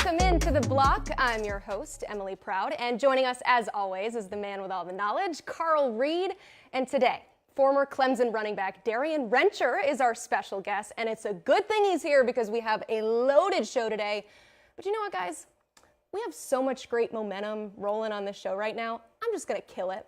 Welcome into the block. I'm your host, Emily Proud, and joining us as always is the man with all the knowledge, Carl Reed. And today, former Clemson running back Darien Rencher is our special guest, and it's a good thing he's here because we have a loaded show today. But you know what, guys? We have so much great momentum rolling on this show right now. I'm just going to kill it.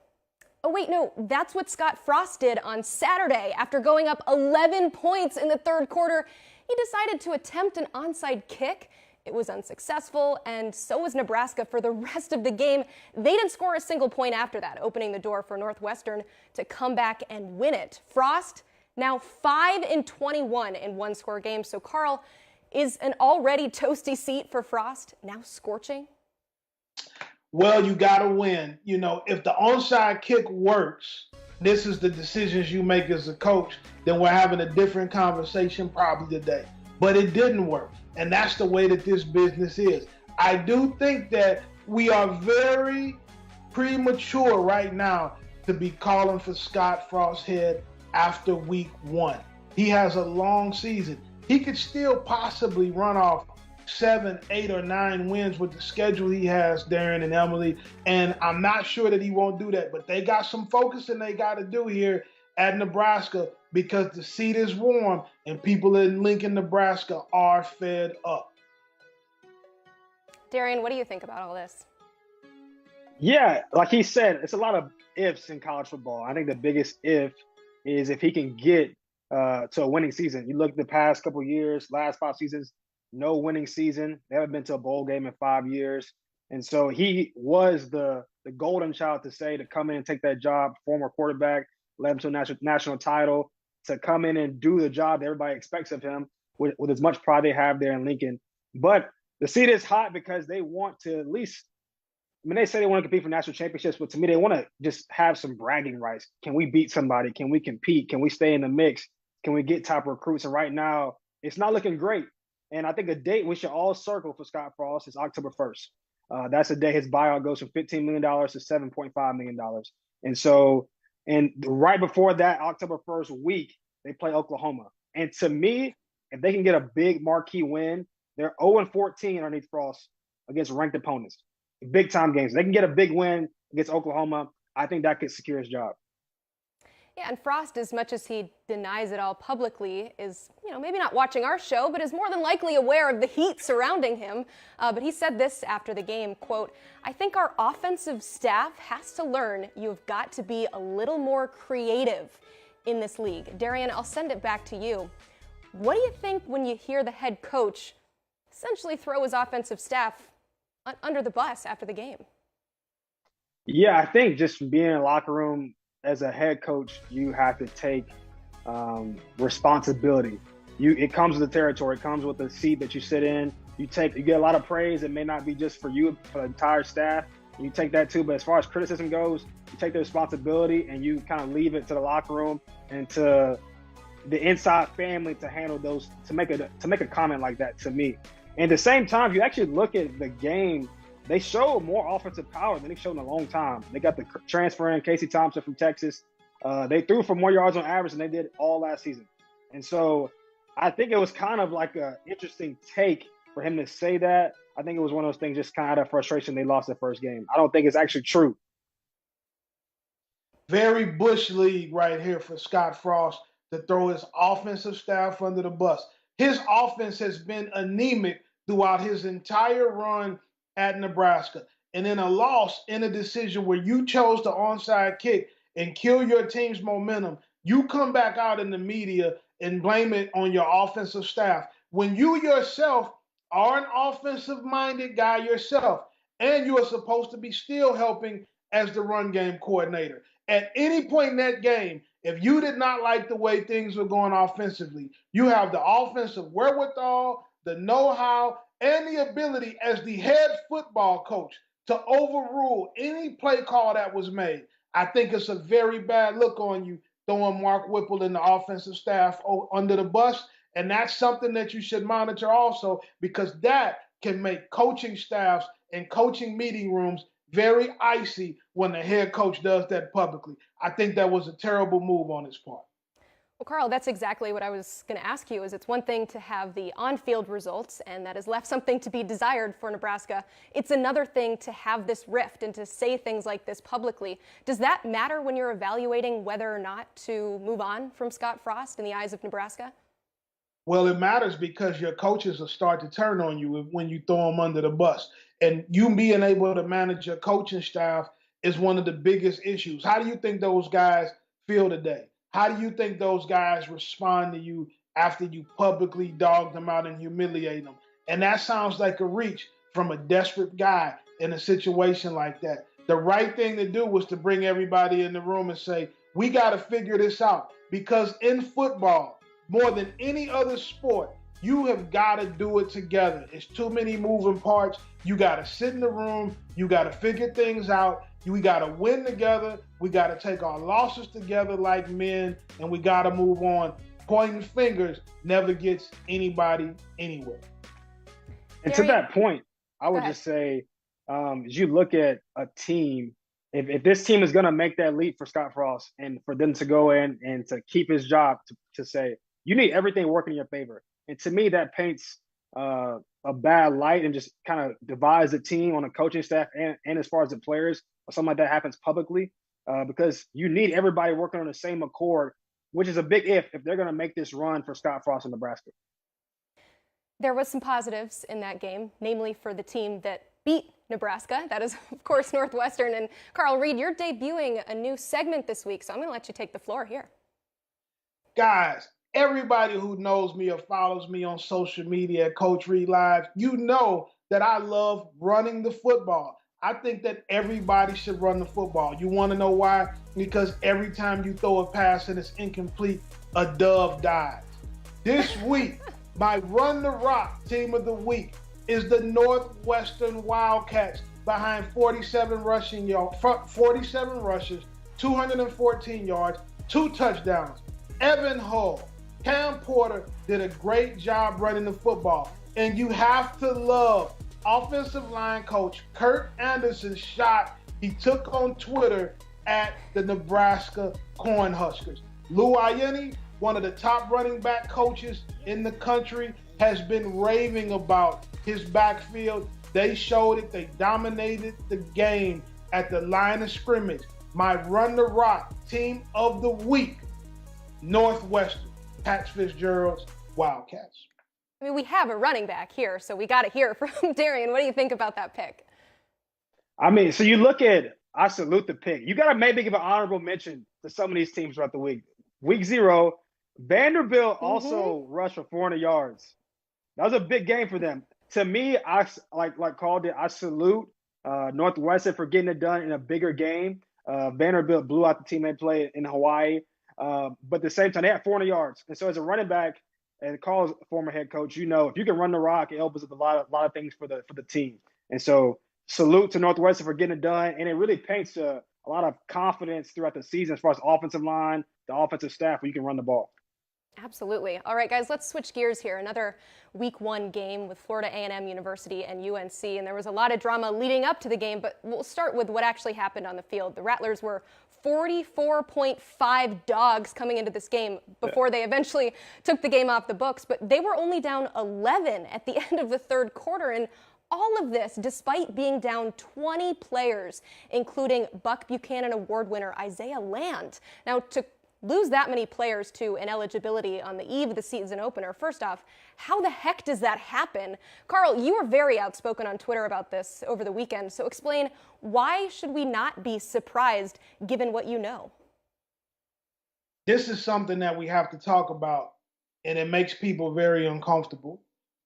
Oh, wait, no, that's what Scott Frost did on Saturday. After going up 11 points in the third quarter, he decided to attempt an onside kick. It was unsuccessful, and so was Nebraska for the rest of the game. They didn't score a single point after that, opening the door for Northwestern to come back and win it. Frost, now 5-21 in one-score games. So, Carl, is an already toasty seat for Frost now scorching? Well, you got to win. You know, if the onside kick works, this is the decisions you make as a coach, then we're having a different conversation probably today. But it didn't work. And that's the way that this business is. I do think that we are very premature right now to be calling for Scott Frost's head after week one. He has a long season. He could still possibly run off 7, 8, or 9 wins with the schedule he has, Darren and Emily. And I'm not sure that he won't do that. But they got some focusing they got to do here at Nebraska because the seat is warm and people in Lincoln, Nebraska are fed up. Darien, what do you think about all this? Yeah, like he said, it's a lot of ifs in college football. I think the biggest if is if he can get to a winning season. You look at the past couple of years, last 5 seasons, no winning season. They haven't been to a bowl game in 5 years. And so he was the golden child to come in and take that job, former quarterback, led him to a national title, to come in and do the job that everybody expects of him with as much pride they have there in Lincoln. But the seat is hot because they want to at least, I mean, they say they want to compete for national championships, but to me, they want to just have some bragging rights. Can we beat somebody? Can we compete? Can we stay in the mix? Can we get top recruits? And right now, it's not looking great. And I think a date we should all circle for Scott Frost is October 1st. That's the day his buyout goes from $15 million to $7.5 million. And so, and right before that, October 1st week, they play Oklahoma. And to me, if they can get a big marquee win, they're 0-14 underneath Frost against ranked opponents. Big time games. They can get a big win against Oklahoma. I think that could secure his job. Yeah, and Frost, as much as he denies it all publicly, is, maybe not watching our show, but is more than likely aware of the heat surrounding him. But he said this after the game, quote, "I think our offensive staff has to learn you've got to be a little more creative in this league." Darien, I'll send it back to you. What do you think when you hear the head coach essentially throw his offensive staff under the bus after the game? Yeah, I think just being in the locker room as a head coach, you have to take responsibility. It comes with the territory. It comes with the seat that you sit in. You get a lot of praise. It may not be just for you, for the entire staff. You take that too. But as far as criticism goes, you take the responsibility and you kind of leave it to the locker room and to the inside family to handle those, to make a comment like that to me. And at the same time, if you actually look at the game, they show more offensive power than they've shown in a long time. They got the transfer in, Casey Thompson from Texas. They threw for more yards on average than they did all last season. And so I think it was kind of like an interesting take for him to say that. I think it was one of those things just kind of out of frustration they lost the first game. I don't think it's actually true. Very Bush League right here for Scott Frost to throw his offensive staff under the bus. His offense has been anemic throughout his entire run at Nebraska. And in a loss, in a decision where you chose the onside kick and kill your team's momentum, you come back out in the media and blame it on your offensive staff. When you yourself are an offensive-minded guy yourself, and you are supposed to be still helping as the run game coordinator. At any point in that game, if you did not like the way things were going offensively, you have the offensive wherewithal, the know-how, and the ability as the head football coach to overrule any play call that was made. I think it's a very bad look on you throwing Mark Whipple and the offensive staff under the bus, and that's something that you should monitor also because that can make coaching staffs and coaching meeting rooms very icy when the head coach does that publicly. I think that was a terrible move on his part. Well, Carl, that's exactly what I was going to ask you. Is it's one thing to have the on-field results, and that has left something to be desired for Nebraska. It's another thing to have this rift and to say things like this publicly. Does that matter when you're evaluating whether or not to move on from Scott Frost in the eyes of Nebraska? Well, it matters because your coaches will start to turn on you when you throw them under the bus. And you being able to manage your coaching staff is one of the biggest issues. How do you think those guys feel today? How do you think those guys respond to you after you publicly dog them out and humiliate them? And that sounds like a reach from a desperate guy in a situation like that. The right thing to do was to bring everybody in the room and say, we got to figure this out. Because in football, more than any other sport, you have got to do it together. It's too many moving parts. You got to sit in the room. You got to figure things out. We got to win together. We got to take our losses together like men, and we got to move on. Pointing fingers never gets anybody anywhere. And to that point, I would just say, as you look at a team, if this team is going to make that leap for Scott Frost and for them to go in and to keep his job, to say, you need everything working in your favor. And to me, that paints a bad light and just kind of divides the team on the coaching staff and as far as the players, or something like that happens publicly, because you need everybody working on the same accord, which is a big if they're going to make this run for Scott Frost in Nebraska. There was some positives in that game, namely for the team that beat Nebraska. That is, of course, Northwestern. And Carl Reed, you're debuting a new segment this week, so I'm going to let you take the floor here. Guys, everybody who knows me or follows me on social media at Coach Reed Live, you know that I love running the football. I think that everybody should run the football. You want to know why? Because every time you throw a pass and it's incomplete, a dove dies. This week, my Run the Rock team of the week is the Northwestern Wildcats behind 47 rushes, 214 yards, 2 touchdowns. Evan Hull, Cam Porter did a great job running the football. And you have to love offensive line coach Kurt Anderson's shot he took on Twitter at the Nebraska Cornhuskers. Lou Ayeni, one of the top running back coaches in the country, has been raving about his backfield. They showed it. They dominated the game at the line of scrimmage. My Run the Rock team of the week, Northwestern, Pat Fitzgerald's Wildcats. I mean, we have a running back here, so we got to hear from Darien. What do you think about that pick? I mean, so you look at, I salute the pick. You got to maybe give an honorable mention to some of these teams throughout the week. Week 0, Vanderbilt also rushed for 400 yards. That was a big game for them. To me, I like Carl did, I salute Northwestern for getting it done in a bigger game. Vanderbilt blew out the team they played in Hawaii. But at the same time, they had 400 yards. And so as a running back, and Carl's former head coach, you know, if you can run the rock, it opens up a lot of things for the team. And so salute to Northwestern for getting it done. And it really paints a lot of confidence throughout the season as far as offensive line, the offensive staff, where you can run the ball. Absolutely. All right, guys, let's switch gears here. Another week 1 game with Florida A&M University and UNC, and there was a lot of drama leading up to the game, but we'll start with what actually happened on the field. The Rattlers were 44.5 dogs coming into this game before they eventually took the game off the books, but they were only down 11 at the end of the third quarter, and all of this despite being down 20 players, including Buck Buchanan Award winner Isaiah Land. Now, to lose that many players to ineligibility on the eve of the season opener, first off, how the heck does that happen? Carl, you were very outspoken on Twitter about this over the weekend, so explain, why should we not be surprised given what you know? This is something that we have to talk about, and it makes people very uncomfortable.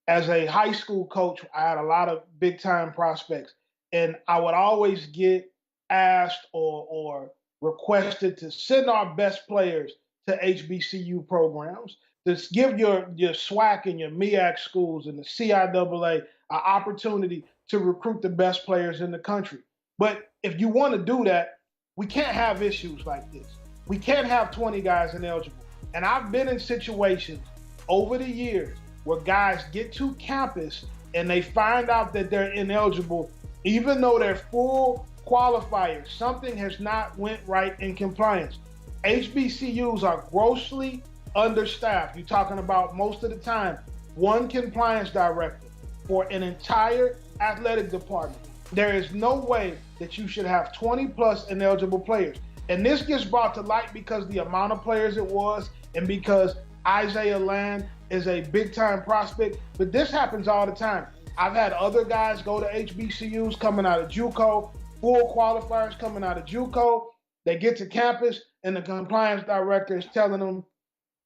As a high school coach, I had a lot of big-time prospects, and I would always get asked or requested to send our best players to HBCU programs, to give your SWAC and your MEAC schools and the CIAA an opportunity to recruit the best players in the country. But if you want to do that, we can't have issues like this. We can't have 20 guys ineligible. And I've been in situations over the years where guys get to campus and they find out that they're ineligible, even though they're full qualifiers. Something has not went right in compliance. HBCUs are grossly understaffed. You're talking about most of the time, one compliance director for an entire athletic department. There is no way that you should have 20 plus ineligible players. And this gets brought to light because the amount of players it was and because Isaiah Land is a big time prospect. But this happens all the time. I've had other guys go to HBCUs coming out of JUCO, full qualifiers coming out of JUCO. They get to campus and the compliance director is telling them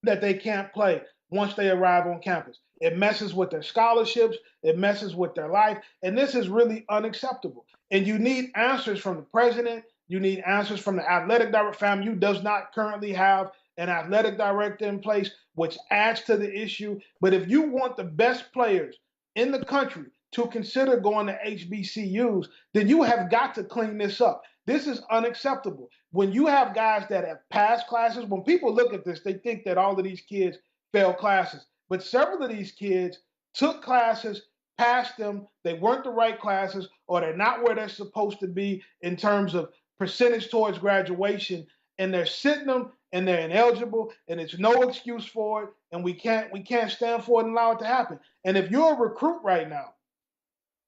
that they can't play once they arrive on campus. It messes with their scholarships. It messes with their life. And this is really unacceptable. And you need answers from the president. You need answers from the athletic director. FAMU does not currently have an athletic director in place, which adds to the issue. But if you want the best players in the country to consider going to HBCUs, then you have got to clean this up. This is unacceptable. When you have guys that have passed classes, when people look at this, they think that all of these kids failed classes. But several of these kids took classes, passed them, they weren't the right classes, or they're not where they're supposed to be in terms of percentage towards graduation, and they're sitting them and they're ineligible, and it's no excuse for it, and we can't stand for it and allow it to happen. And if you're a recruit right now,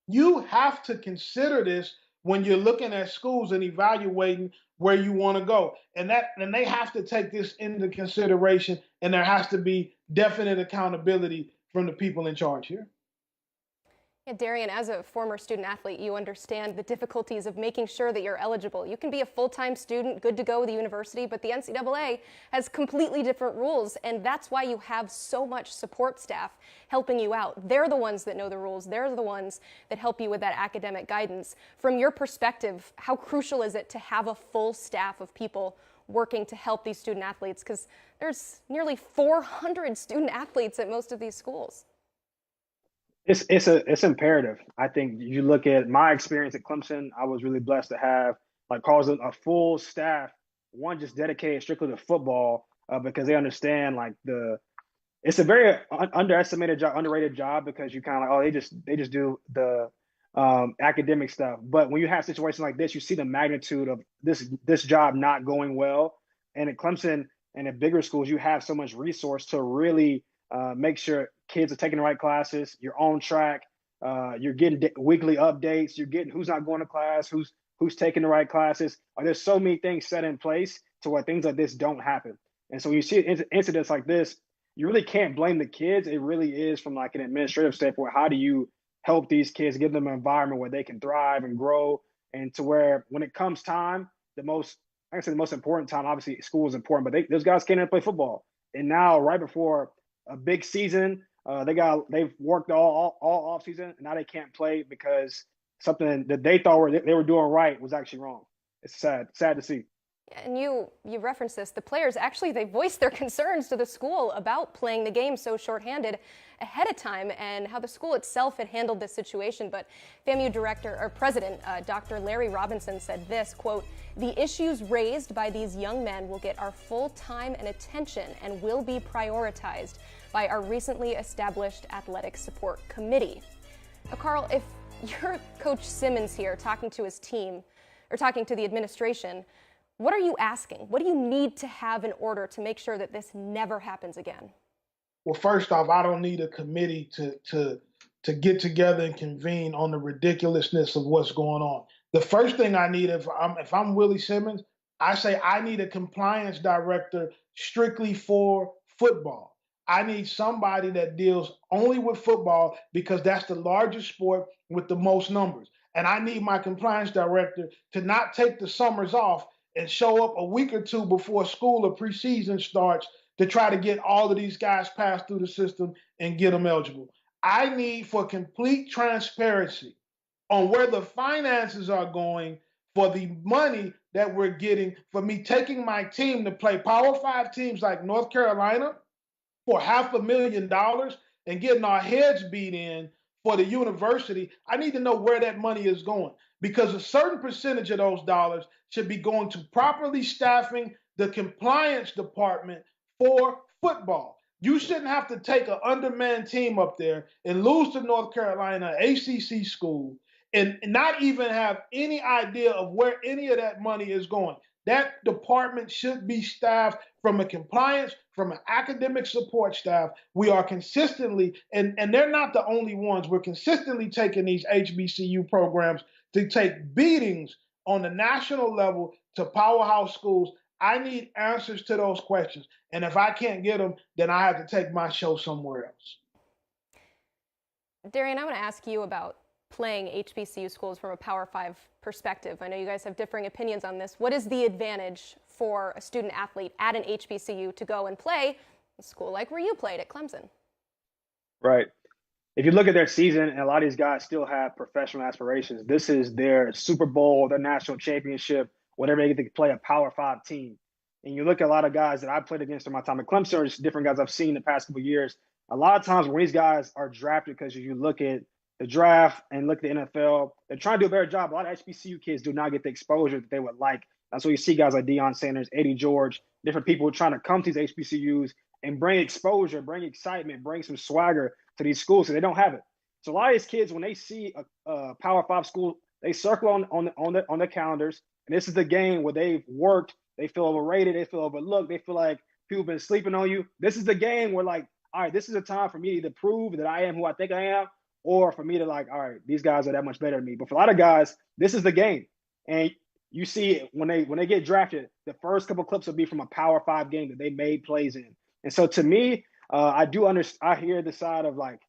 you have to consider this when you're looking at schools and evaluating where you want to go. And they have to take this into consideration, and there has to be definite accountability from the people in charge here. Yeah, Darien, as a former student athlete, you understand the difficulties of making sure that you're eligible. You can be a full-time student, good to go with the university, but the NCAA has completely different rules, and that's why you have so much support staff helping you out. They're the ones that know the rules. They're the ones that help you with that academic guidance. From your perspective, how crucial is it to have a full staff of people working to help these student athletes? Because there's nearly 400 student athletes at most of these schools. It's imperative. I think you look at my experience at Clemson, I was really blessed to have like causing a full staff, one just dedicated strictly to football because they understand like it's a very underestimated job, underrated job because you kind of like, they just do the academic stuff. But when you have situations like this, you see the magnitude of this job not going well. And at Clemson and at bigger schools, you have so much resource to really make sure kids are taking the right classes, you're on track, you're getting weekly updates, you're getting who's not going to class, who's taking the right classes. There's so many things set in place to where things like this don't happen. And so when you see incidents like this, you really can't blame the kids. It really is from like an administrative standpoint. How do you help these kids, give them an environment where they can thrive and grow, and to where when it comes time, the most important time, obviously school is important, but those guys can't even play football. And now right before a big season, they've worked all off season, and now they can't play because something that they thought they were doing right was actually wrong. It's sad to see. And you referenced this. The players actually, they voiced their concerns to the school about playing the game so shorthanded ahead of time and how the school itself had handled this situation. But FAMU president, Dr. Larry Robinson said this, quote, "The issues raised by these young men will get our full time and attention and will be prioritized by our recently established athletic support committee." Now, Carl, if you're Coach Simmons here talking to his team or talking to the administration, what are you asking? What do you need to have in order to make sure that this never happens again? Well, first off, I don't need a committee to get together and convene on the ridiculousness of what's going on. The first thing I need, if I'm Willie Simmons, I say I need a compliance director strictly for football. I need somebody that deals only with football because that's the largest sport with the most numbers. And I need my compliance director to not take the summers off and show up a week or two before school or preseason starts to try to get all of these guys passed through the system and get them eligible. I need for complete transparency on where the finances are going for the money that we're getting for me taking my team to play Power 5 teams like North Carolina for $500,000 and getting our heads beat in for the university. I need to know where that money is going because a certain percentage of those dollars should be going to properly staffing the compliance department for football. You shouldn't have to take an undermanned team up there and lose to North Carolina, ACC school, and not even have any idea of where any of that money is going. That department should be staffed from a compliance, from an academic support staff. We are consistently, and they're not the only ones, we're consistently taking these HBCU programs to take beatings on the national level to powerhouse schools. I need answers to those questions. And if I can't get them, then I have to take my show somewhere else. Darien, I want to ask you about playing HBCU schools from a Power 5 perspective. I know you guys have differing opinions on this. What is the advantage for a student athlete at an HBCU to go and play a school like where you played at Clemson? Right. If you look at their season, and a lot of these guys still have professional aspirations, this is their Super Bowl, their national championship, whatever they get to play a Power 5 team. And you look at a lot of guys that I played against in my time at Clemson, or just different guys I've seen the past couple of years. A lot of times when these guys are drafted, because you look at the draft and look at the NFL, they're trying to do a better job. A lot of HBCU kids do not get the exposure that they would like. That's why you see guys like Deion Sanders, Eddie George, different people trying to come to these HBCUs and bring exposure, bring excitement, bring some swagger to these schools, so they don't have it. So a lot of these kids, when they see a Power 5 school, they circle on their calendars, and this is the game where they've worked, they feel overrated, they feel overlooked, they feel like people have been sleeping on you. This is the game where, like, all right, this is a time for me to prove that I am who I think I am, or for me to, like, all right, these guys are that much better than me. But for a lot of guys, this is the game. And you see when they get drafted, the first couple clips will be from a Power 5 game that they made plays in. And so to me, I hear the side of, like,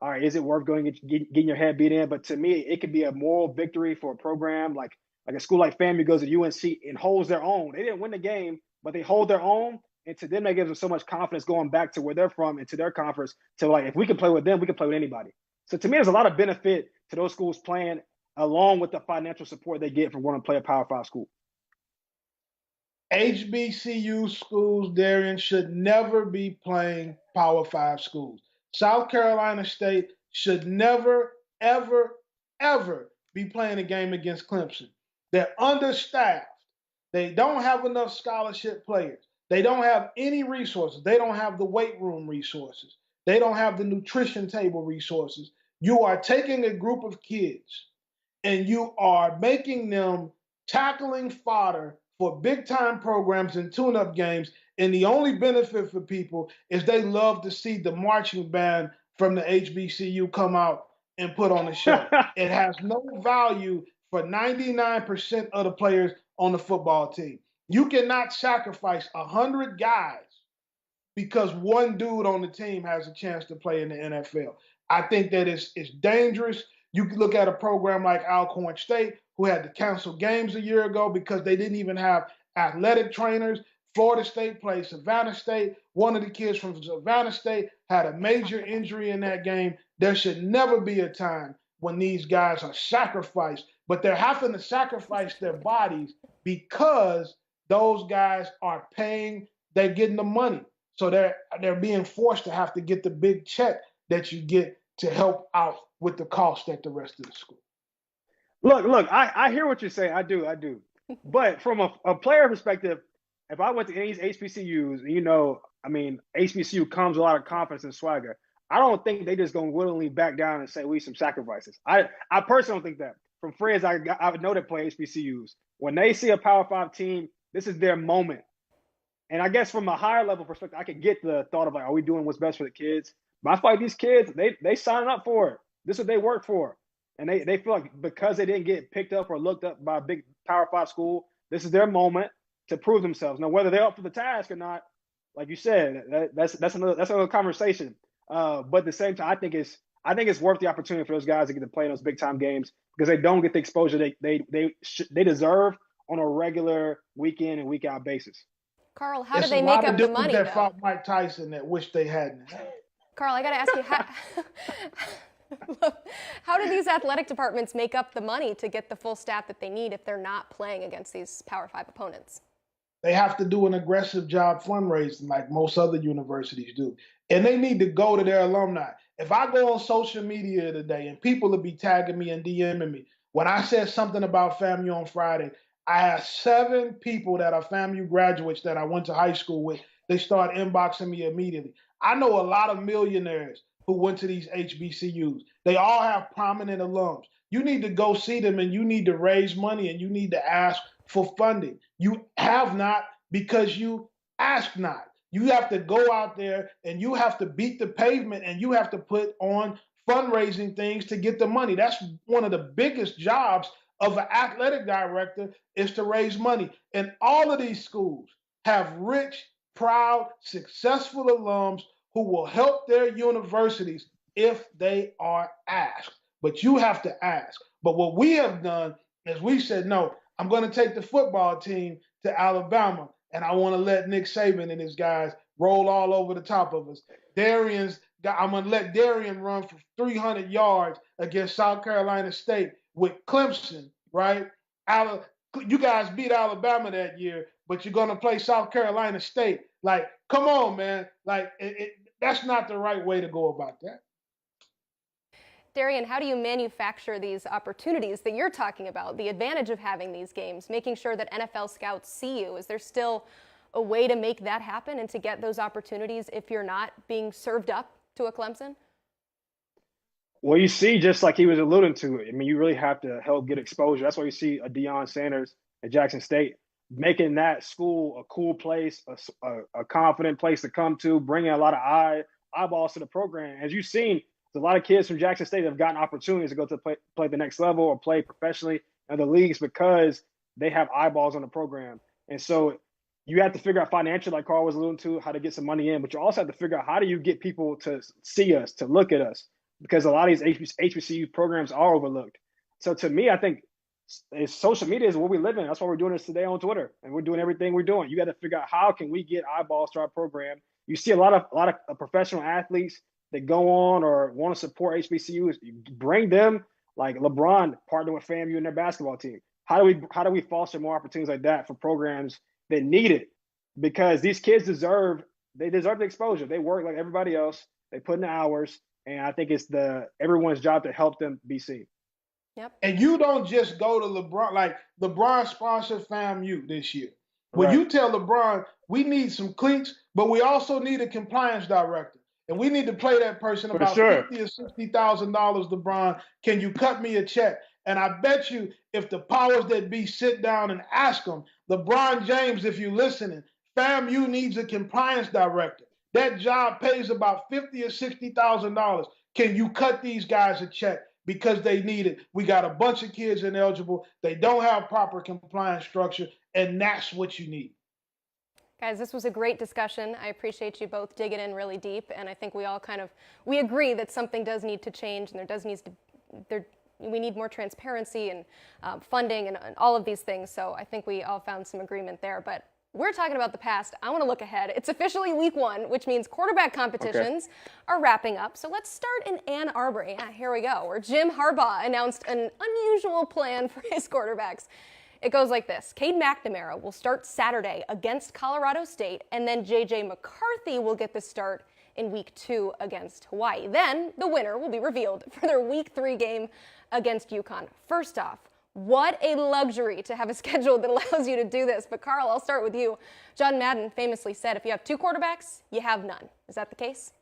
all right, is it worth going getting your head beat in? But to me, it could be a moral victory for a program like a school like FAMU goes to UNC and holds their own. They didn't win the game, but they hold their own. And to them, that gives them so much confidence going back to where they're from and to their conference to, like, if we can play with them, we can play with anybody. So to me, there's a lot of benefit to those schools playing, along with the financial support they get from wanting to play a Power 5 school. HBCU schools, Darien, should never be playing Power 5 schools. South Carolina State should never, ever, ever be playing a game against Clemson. They're understaffed. They don't have enough scholarship players. They don't have any resources. They don't have the weight room resources. They don't have the nutrition table resources. You are taking a group of kids and you are making them tackling fodder for big-time programs and tune-up games, and the only benefit for people is they love to see the marching band from the HBCU come out and put on a show. It has no value for 99% of the players on the football team. You cannot sacrifice 100 guys because one dude on the team has a chance to play in the NFL. I think that it's dangerous. You can look at a program like Alcorn State, who had to cancel games a year ago because they didn't even have athletic trainers. Florida State played Savannah State. One of the kids from Savannah State had a major injury in that game. There should never be a time when these guys are sacrificed, but they're having to sacrifice their bodies because those guys are paying, they're getting the money. So they're being forced to have to get the big check that you get to help out with the cost at the rest of the school. Look, I hear what you're saying. I do. But from a player perspective, if I went to any HBCUs, HBCU comes with a lot of confidence and swagger. I don't think they just going to willingly back down and say we some sacrifices. I personally don't think that. From friends I know that play HBCUs, when they see a Power 5 team, this is their moment. And I guess from a higher level perspective, I could get the thought of, like, are we doing what's best for the kids? But I feel like these kids, they signing up for it. This is what they work for. And they feel like because they didn't get picked up or looked up by a big Power 5 school, this is their moment to prove themselves. Now, whether they're up for the task or not, like you said, that's another conversation. But at the same time, I think it's worth the opportunity for those guys to get to play in those big time games because they don't get the exposure they deserve on a regular week in and week out basis. Carl, how do they make up the money? That fought Mike Tyson that wish they hadn't. Carl, I got to ask you, how do these athletic departments make up the money to get the full staff that they need if they're not playing against these Power 5 opponents? They have to do an aggressive job fundraising like most other universities do. And they need to go to their alumni. If I go on social media today and people will be tagging me and DMing me, when I said something about FAMU on Friday, I have 7 people that are FAMU graduates that I went to high school with. They start inboxing me immediately. I know a lot of millionaires who went to these HBCUs. They all have prominent alums. you need to go see them and you need to raise money and you need to ask for funding. You have not because you ask not. You have to go out there and you have to beat the pavement and you have to put on fundraising things to get the money. That's one of the biggest jobs of an athletic director, is to raise money. And all of these schools have rich, proud, successful alums who will help their universities if they are asked. But you have to ask. But what we have done is we said, no, I'm going to take the football team to Alabama, and I want to let Nick Saban and his guys roll all over the top of us. I'm going to let Darien run for 300 yards against South Carolina State with Clemson, right? You guys beat Alabama that year, but you're going to play South Carolina State. Like, come on, man. Like, that's not the right way to go about that. Darien, how do you manufacture these opportunities that you're talking about, the advantage of having these games, making sure that NFL scouts see you? Is there still a way to make that happen and to get those opportunities if you're not being served up to a Clemson? Well, you see, just like he was alluding to, I mean, you really have to help get exposure. That's why you see a Deion Sanders at Jackson State, making that school a cool place, a confident place to come to, bringing a lot of eyeballs to the program. As you've seen, there's a lot of kids from Jackson State that have gotten opportunities to go to play the next level or play professionally in the leagues because they have eyeballs on the program. And so you have to figure out financially, like Carl was alluding to, how to get some money in, but you also have to figure out how do you get people to see us, to look at us, because a lot of these HBCU programs are overlooked. So to me, I think social media is what we live in. That's why we're doing this today on Twitter, and we're doing everything we're doing. You got to figure out how can we get eyeballs to our program. You see a lot of professional athletes that go on or want to support HBCUs. You bring them, like LeBron partnered with FAMU and their basketball team. How do we foster more opportunities like that for programs that need it? Because these kids deserve the exposure. They work like everybody else. They put in the hours, and I think it's everyone's job to help them be seen. Yep. And you don't just go to LeBron. Like, LeBron sponsored FAMU this year. When you tell LeBron, we need some cleats, but we also need a compliance director. And we need to pay that person about $50,000 or $60,000, LeBron. Can you cut me a check? And I bet you if the powers that be sit down and ask them, LeBron James, if you're listening, FAMU needs a compliance director. That job pays about $50,000 or $60,000. Can you cut these guys a check? Because they need it. We got a bunch of kids ineligible. They don't have proper compliance structure, and that's what you need. Guys, this was a great discussion. I appreciate you both digging in really deep, and I think we agree that something does need to change, and we need more transparency and funding and all of these things. So I think we all found some agreement there. But we're talking about the past. I want to look ahead. It's officially week 1, which means quarterback competitions are wrapping up. So let's start in Ann Arbor. Yeah, here we go, where Jim Harbaugh announced an unusual plan for his quarterbacks. It goes like this. Cade McNamara will start Saturday against Colorado State, and then J.J. McCarthy will get the start in week 2 against Hawaii. Then the winner will be revealed for their week 3 game against UConn. First off, what a luxury to have a schedule that allows you to do this. But Carl, I'll start with you. John Madden famously said, if you have 2 quarterbacks, you have none. Is that the case?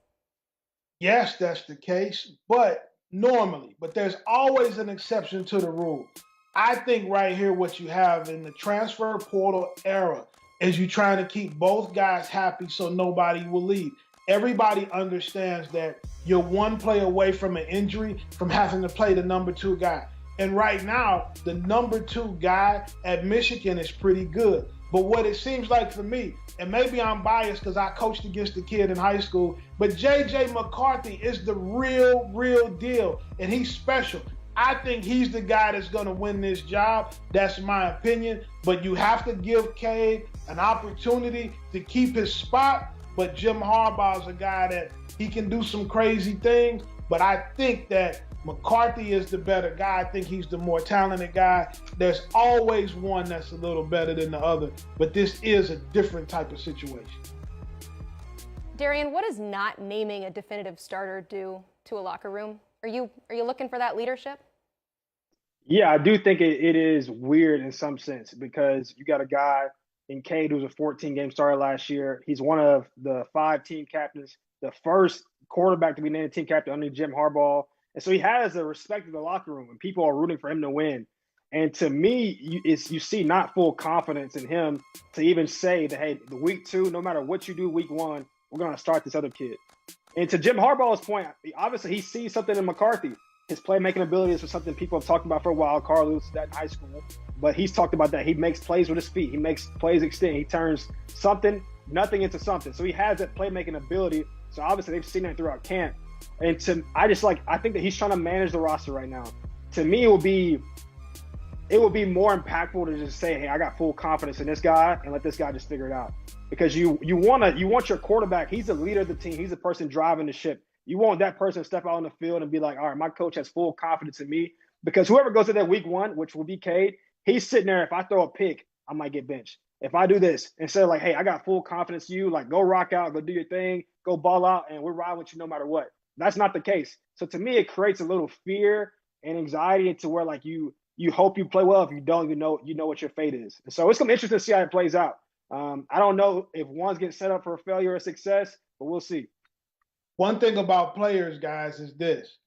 Yes, that's the case, but normally. But there's always an exception to the rule. I think right here what you have in the transfer portal era is you trying to keep both guys happy so nobody will leave. Everybody understands that you're one play away from an injury, from having to play the number 2 guy. And right now, the number 2 guy at Michigan is pretty good. But what it seems like for me, and maybe I'm biased because I coached against the kid in high school, but J.J. McCarthy is the real deal, and he's special. I think he's the guy that's going to win this job. That's my opinion. But you have to give Cade an opportunity to keep his spot. But Jim Harbaugh is a guy that he can do some crazy things. But I think that McCarthy is the better guy. I think he's the more talented guy. There's always one that's a little better than the other, but this is a different type of situation. Darien, what does not naming a definitive starter do to a locker room? Are you looking for that leadership? Yeah, I do think it is weird in some sense because you got a guy in Cade who's a 14-game starter last year. He's one of the 5 team captains, the first quarterback to be named team captain under Jim Harbaugh. And so he has the respect of the locker room, and people are rooting for him to win. And to me, you see not full confidence in him to even say that, hey, the week 2, no matter what you do week 1, we're going to start this other kid. And to Jim Harbaugh's point, obviously he sees something in McCarthy. His playmaking ability is something people have talked about for a while. Carl Lewis that in high school. But he's talked about that. He makes plays with his feet. He makes plays extend. He turns nothing into something. So he has that playmaking ability. So obviously they've seen that throughout camp. And I think that he's trying to manage the roster right now. To me, it would be more impactful to just say, hey, I got full confidence in this guy and let this guy just figure it out. Because you want your quarterback. He's the leader of the team. He's the person driving the ship. You want that person to step out on the field and be like, all right, my coach has full confidence in me. Because whoever goes to that week 1, which will be Cade, he's sitting there. If I throw a pick, I might get benched. If I do this, instead of like, hey, I got full confidence in you, like go rock out, go do your thing, go ball out, and we're riding with you no matter what. That's not the case. So to me, it creates a little fear and anxiety into where like you hope you play well. If you don't, you know what your fate is. And so it's going to be interesting to see how it plays out. I don't know if one's getting set up for a failure or success, but we'll see. One thing about players, guys, is this.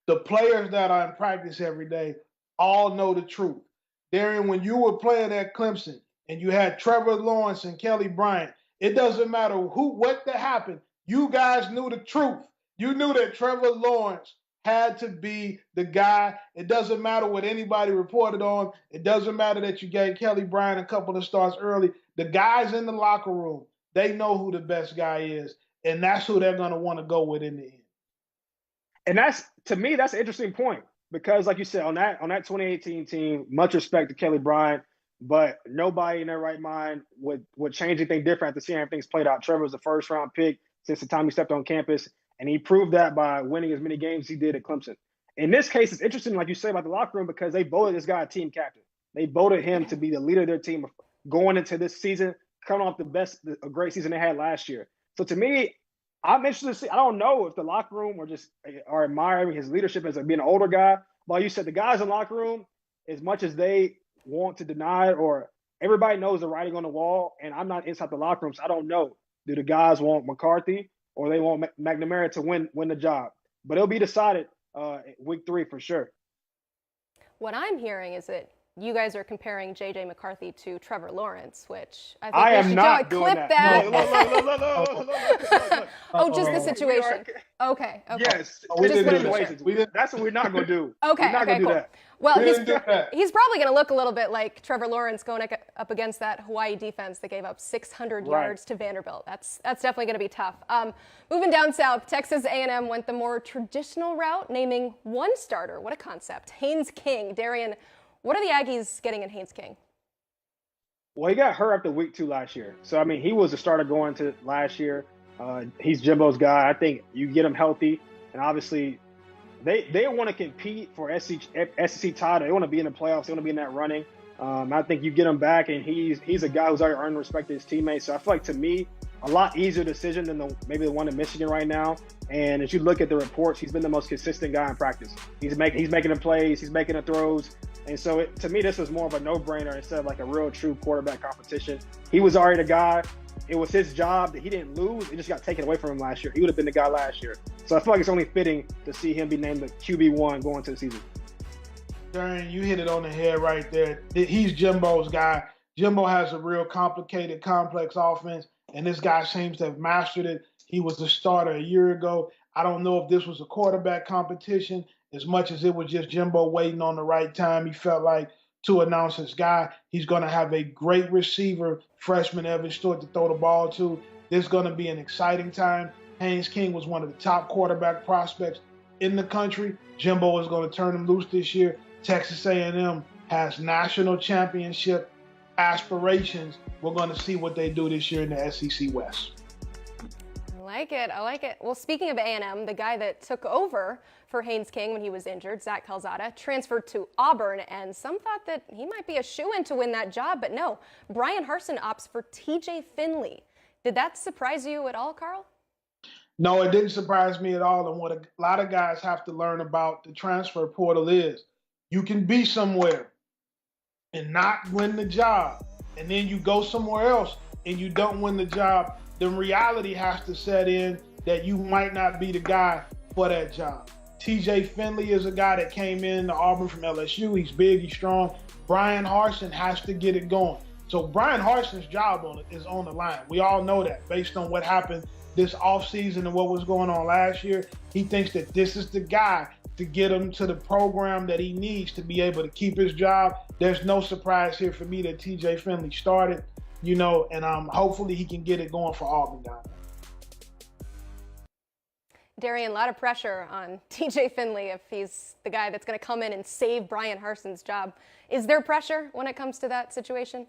The players that are in practice every day all know the truth. Darien, when you were playing at Clemson and you had Trevor Lawrence and Kelly Bryant, it doesn't matter what happened. You guys knew the truth. You knew that Trevor Lawrence had to be the guy. It doesn't matter what anybody reported on. It doesn't matter that you gave Kelly Bryant a couple of starts early. The guys in the locker room, they know who the best guy is, and that's who they're going to want to go with in the end. And to me, that's an interesting point because, like you said, on that 2018 team, much respect to Kelly Bryant, but nobody in their right mind would change anything different after seeing how things played out. Trevor was a first-round pick since the time he stepped on campus, and he proved that by winning as many games as he did at Clemson. In this case, it's interesting, like you say, about the locker room because they voted this guy a team captain. They voted him to be the leader of their team going into this season, coming off a great season they had last year. So to me, I'm interested to see. I don't know if the locker room are admiring his leadership as being an older guy. But like you said, the guys in the locker room, as much as they want to deny it, or everybody knows the writing on the wall, and I'm not inside the locker room, so I don't know. Do the guys want McCarthy or they want McNamara to win the job? But it'll be decided week 3 for sure. What I'm hearing is that you guys are comparing J.J. McCarthy to Trevor Lawrence, which I think I we am should not clip doing that. Look. Oh, just the situation. Okay. Yes. That's what we're not going to do. Okay. We're not going to do that. Well, he's probably going to look a little bit like Trevor Lawrence going up against that Hawaii defense that gave up 600 yards to Vanderbilt. That's definitely going to be tough. Moving down south, Texas A&M went the more traditional route, naming one starter. What a concept. Haynes King. Darien, what are the Aggies getting in Haynes King? Well, he got hurt after week 2 last year. So, I mean, he was the starter going to last year. He's Jimbo's guy. I think you get him healthy. And obviously, they want to compete for SEC title. They want to be in the playoffs. They want to be in that running. I think you get him back, and he's a guy who's already earned respect to his teammates. So I feel like, to me, a lot easier decision than maybe the one in Michigan right now. And as you look at the reports, he's been the most consistent guy in practice. He's making the plays. He's making the throws. And so, to me, this was more of a no-brainer instead of like a real, true quarterback competition. He was already the guy. It was his job that he didn't lose. It just got taken away from him last year. He would have been the guy last year. So I feel like it's only fitting to see him be named the QB1 going into the season. Darien, you hit it on the head right there. He's Jimbo's guy. Jimbo has a real complicated, complex offense, and this guy seems to have mastered it. He was the starter a year ago. I don't know if this was a quarterback competition as much as it was just Jimbo waiting on the right time. He felt like to announce his guy. He's going to have a great receiver, freshman Evan Stewart, to throw the ball to. This is going to be an exciting time. Haynes King was one of the top quarterback prospects in the country. Jimbo is going to turn him loose this year. Texas A&M has national championship aspirations. We're going to see what they do this year in the SEC West. I like it. Well, speaking of A&M, the guy that took over for Haynes King when he was injured, Zach Calzada, transferred to Auburn, and some thought that he might be a shoo-in to win that job, but no. Brian Harsin opts for TJ Finley. Did that surprise you at all, Carl? No, it didn't surprise me at all. And what a lot of guys have to learn about the transfer portal is you can be somewhere and not win the job, and then you go somewhere else and you don't win the job. Then reality has to set in that you might not be the guy for that job. TJ Finley is a guy that came in to Auburn from LSU. He's big, he's strong. Brian Harsin has to get it going. So Brian Harsin's job is on the line. We all know that based on what happened this offseason and what was going on last year. He thinks that this is the guy to get him to the program that he needs to be able to keep his job. There's no surprise here for me that TJ Finley started, and hopefully he can get it going for Auburn down there. Darien, a lot of pressure on TJ Finley if he's the guy that's going to come in and save Brian Harsin's job. Is there pressure when it comes to that situation?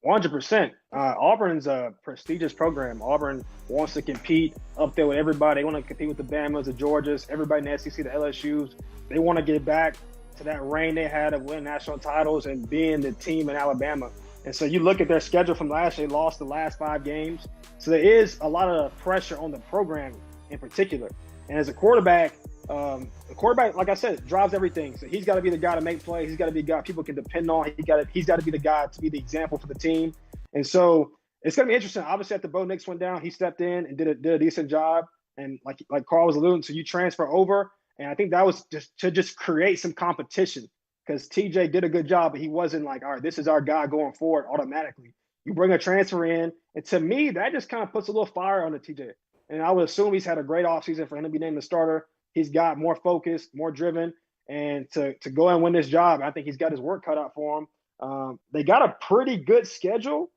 100%. Auburn's a prestigious program. Auburn wants to compete up there with everybody. They want to compete with the Bamas, the Georgias, everybody in the SEC, the LSUs. They want to get back to that reign they had of winning national titles and being the team in Alabama. And so you look at their schedule from last year, they lost the last 5 games. So there is a lot of pressure on the program in particular. And as a quarterback, like I said, drives everything. So he's got to be the guy to make plays. He's got to be a guy people can depend on. He's got to be the guy to be the example for the team. And so it's going to be interesting. Obviously, after Bo Nix went down, he stepped in and did a decent job. And like Carl was alluding to, you transfer over. And I think that was just to create some competition because TJ did a good job, but he wasn't like, all right, this is our guy going forward automatically. You bring a transfer in. And to me, that just kind of puts a little fire on the TJ. And I would assume he's had a great offseason for him to be named the starter. He's got more focused, more driven, and to go and win this job, I think he's got his work cut out for him. They got a pretty good schedule.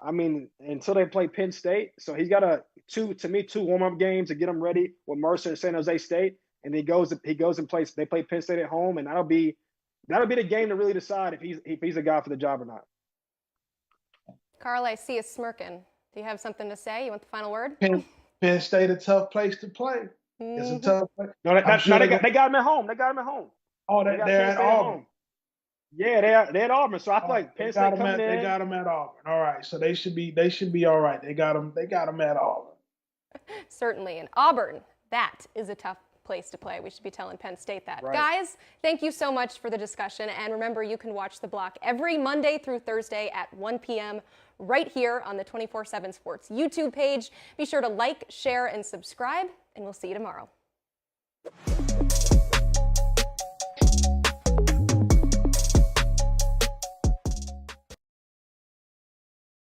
I mean, until they play Penn State. So he's got two warm-up games to get him ready with Mercer and San Jose State. And he goes and plays. They play Penn State at home, and that'll be the game to really decide if he's a guy for the job or not. Carl, I see you smirking. Do you have something to say? You want the final word? Penn State, a tough place to play. It's a tough place. No, they got him at home. They got him at home. Oh, they're at Auburn. Yeah, they're at Auburn. So I feel like Penn State coming in. They got him at Auburn. All right, so they should be all right. They got him at Auburn. Certainly, and Auburn, that is a tough place to play. We should be telling Penn State that. Right. Guys, thank you so much for the discussion. And remember, you can watch The Block every Monday through Thursday at 1 p.m. right here on the 24/7 Sports YouTube page. Be sure to like, share, and subscribe, and we'll see you tomorrow.